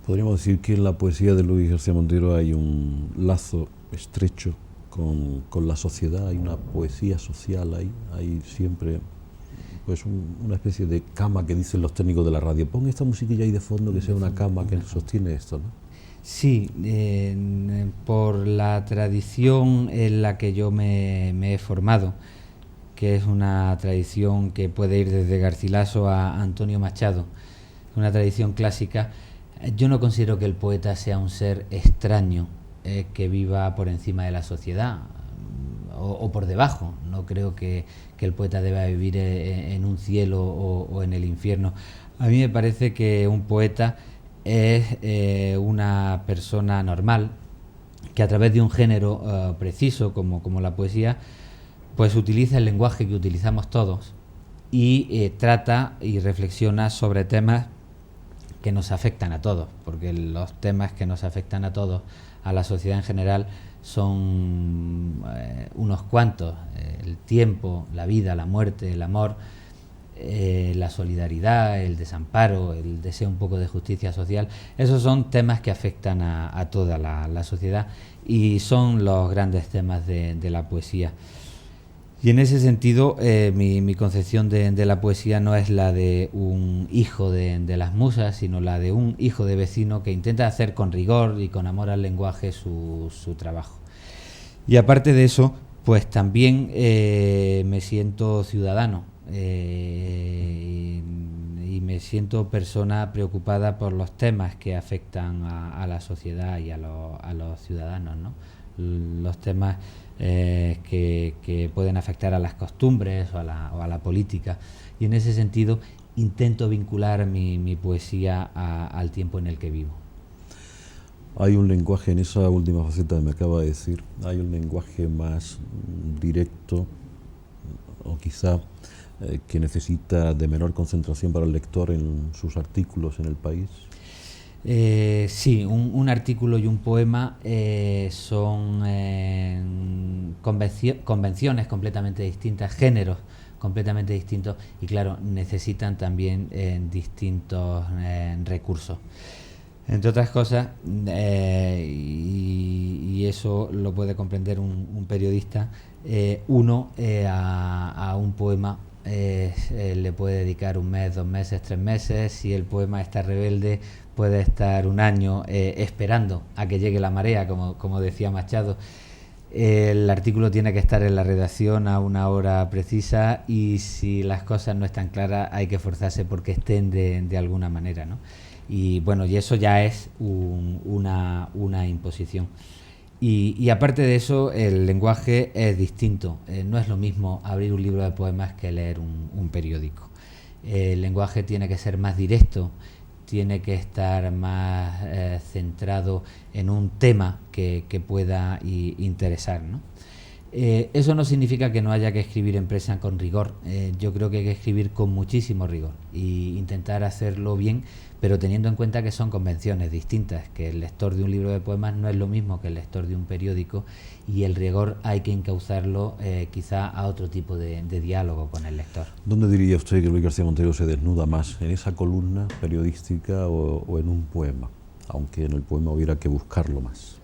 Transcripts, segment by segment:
Podríamos decir que en la poesía de Luis García Montero hay un lazo estrecho con la sociedad, hay una poesía social, hay siempre pues una especie de cama que dicen los técnicos de la radio. Pon esta musiquilla ahí de fondo que sea una cama que sostiene esto, ¿no? Sí, por la tradición en la que yo me he formado, que es una tradición que puede ir desde Garcilaso a Antonio Machado, una tradición clásica. Yo no considero que el poeta sea un ser extraño que viva por encima de la sociedad o por debajo. No creo que el poeta deba vivir en un cielo o en el infierno. A mí me parece que un poeta es una persona normal que a través de un género preciso como la poesía pues utiliza el lenguaje que utilizamos todos y trata y reflexiona sobre temas que nos afectan a todos, porque los temas que nos afectan a todos, a la sociedad en general, son unos cuantos: el tiempo, la vida, la muerte, el amor, la solidaridad, el desamparo, el deseo un poco de justicia social. Esos son temas que afectan a toda la sociedad y son los grandes temas de la poesía. Y en ese sentido, mi concepción de la poesía no es la de un hijo de las musas, sino la de un hijo de vecino que intenta hacer con rigor y con amor al lenguaje su trabajo. Y aparte de eso, pues también me siento ciudadano y me siento persona preocupada por los temas que afectan a la sociedad y a los ciudadanos, ¿no? Los temas que pueden afectar a las costumbres o a la política, y en ese sentido intento vincular mi poesía al tiempo en el que vivo. Hay un lenguaje en esa última faceta que me acaba de decir, hay un lenguaje más directo o quizá que necesita de menor concentración para el lector en sus artículos en El País. Sí, un artículo y un poema son convenciones completamente distintas, géneros completamente distintos, y claro, necesitan también distintos recursos. Entre otras cosas, y eso lo puede comprender un periodista, uno a un poema le puede dedicar un mes, 2 meses, 3 meses. Si el poema está rebelde, puede estar un año esperando a que llegue la marea, como decía Machado. El artículo tiene que estar en la redacción a una hora precisa, y si las cosas no están claras hay que forzarse porque estén de alguna manera, ¿no? Y bueno, y eso ya es una imposición. Y aparte de eso, el lenguaje es distinto. No es lo mismo abrir un libro de poemas que leer un periódico. El lenguaje tiene que ser más directo, tiene que estar más centrado en un tema que pueda interesar, ¿no? Eso no significa que no haya que escribir en prosa con rigor. Yo creo que hay que escribir con muchísimo rigor e intentar hacerlo bien, pero teniendo en cuenta que son convenciones distintas, que el lector de un libro de poemas no es lo mismo que el lector de un periódico, y el rigor hay que encauzarlo quizá a otro tipo de diálogo con el lector. ¿Dónde diría usted que Luis García Montero se desnuda más? ¿En esa columna periodística o en un poema? Aunque en el poema hubiera que buscarlo más.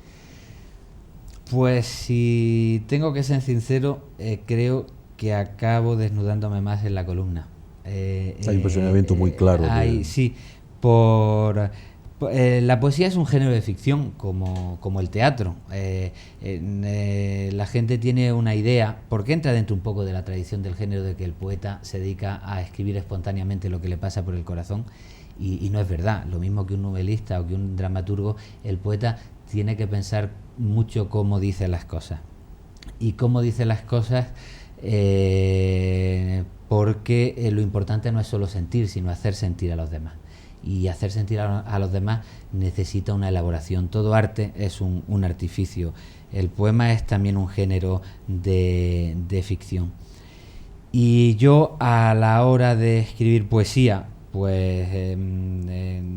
Pues si tengo que ser sincero, creo que acabo desnudándome más en la columna. Hay un posicionamiento muy claro. Sí, la poesía es un género de ficción como el teatro. La gente tiene una idea, porque entra dentro un poco de la tradición del género, de que el poeta se dedica a escribir espontáneamente lo que le pasa por el corazón, y no es verdad. Lo mismo que un novelista o que un dramaturgo, el poeta tiene que pensar mucho cómo dice las cosas. Y cómo dice las cosas porque lo importante no es solo sentir, sino hacer sentir a los demás. Y hacer sentir a los demás necesita una elaboración. Todo arte es un artificio. El poema es también un género de ficción. Y yo, a la hora de escribir poesía, pues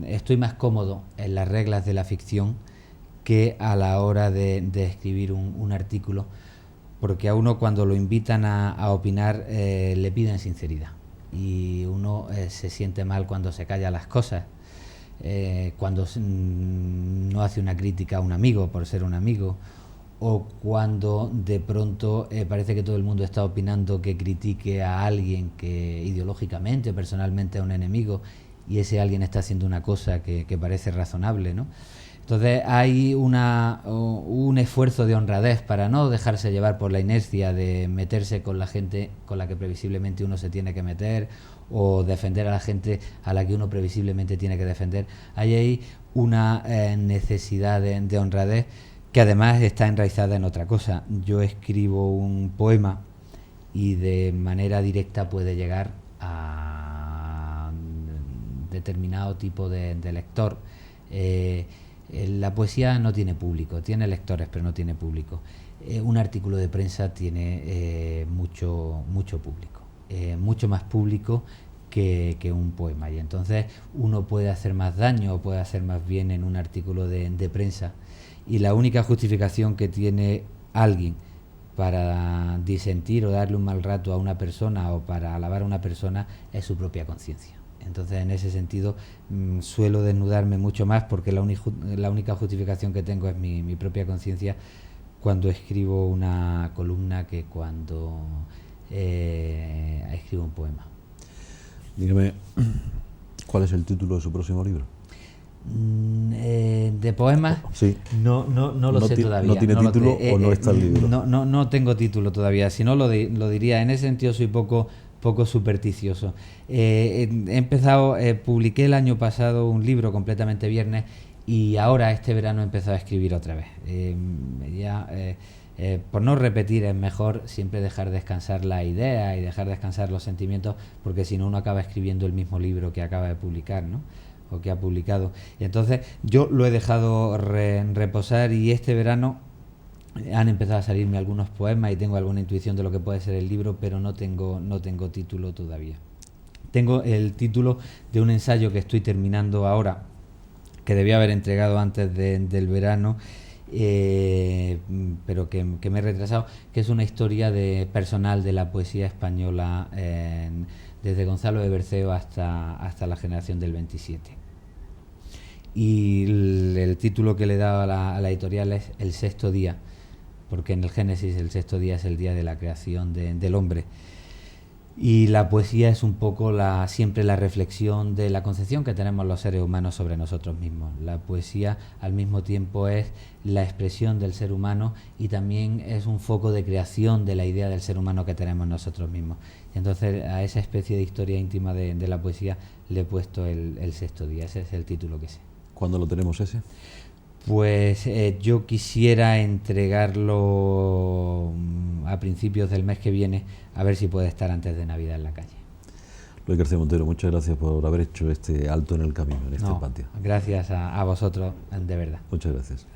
estoy más cómodo en las reglas de la ficción que a la hora de escribir un artículo, porque a uno, cuando lo invitan a opinar, le piden sinceridad, y uno se siente mal cuando se calla las cosas. cuando no hace una crítica a un amigo por ser un amigo, o cuando de pronto parece que todo el mundo está opinando que critique a alguien que ideológicamente, personalmente es un enemigo, y ese alguien está haciendo una cosa que parece razonable, ¿no? Entonces hay un esfuerzo de honradez para no dejarse llevar por la inercia de meterse con la gente con la que previsiblemente uno se tiene que meter, o defender a la gente a la que uno previsiblemente tiene que defender. Hay una necesidad de honradez que además está enraizada en otra cosa. Yo escribo un poema y de manera directa puede llegar a determinado tipo de lector. La poesía no tiene público, tiene lectores, pero no tiene público. Un artículo de prensa tiene mucho público, mucho más público que un poema. Y entonces uno puede hacer más daño o puede hacer más bien en un artículo de prensa. Y la única justificación que tiene alguien para disentir o darle un mal rato a una persona o para alabar a una persona es su propia conciencia. Entonces, en ese sentido, suelo desnudarme mucho más porque la única justificación que tengo es mi propia conciencia cuando escribo una columna que cuando escribo un poema. Dígame, ¿cuál es el título de su próximo libro? De poemas, sí. No lo sé todavía. ¿No tiene título o no está el libro? No tengo título todavía, si no lo diría. En ese sentido soy poco supersticioso. Publiqué el año pasado un libro completamente viernes y ahora este verano he empezado a escribir otra vez. Por no repetir, es mejor siempre dejar descansar la idea y dejar descansar los sentimientos, porque si no uno acaba escribiendo el mismo libro que acaba de publicar, ¿no? O que ha publicado. Y entonces yo lo he dejado reposar, y este verano han empezado a salirme algunos poemas y tengo alguna intuición de lo que puede ser el libro, pero no tengo título todavía. Tengo el título de un ensayo que estoy terminando ahora, que debía haber entregado antes del verano, pero que me he retrasado, que es una historia personal de la poesía española, desde Gonzalo de Berceo hasta la generación del 27. Y el título que le he dado a la editorial es El sexto día, porque en el Génesis el sexto día es el día de la creación del hombre. Y la poesía es un poco siempre la reflexión de la concepción que tenemos los seres humanos sobre nosotros mismos. La poesía al mismo tiempo es la expresión del ser humano y también es un foco de creación de la idea del ser humano que tenemos nosotros mismos. Y entonces a esa especie de historia íntima de la poesía le he puesto el sexto día. Ese es el título que sé. ¿Cuándo lo tenemos ese? Pues yo quisiera entregarlo a principios del mes que viene, a ver si puede estar antes de Navidad en la calle. Luis García Montero, muchas gracias por haber hecho este alto en el camino, en este patio. Gracias a vosotros, de verdad. Muchas gracias.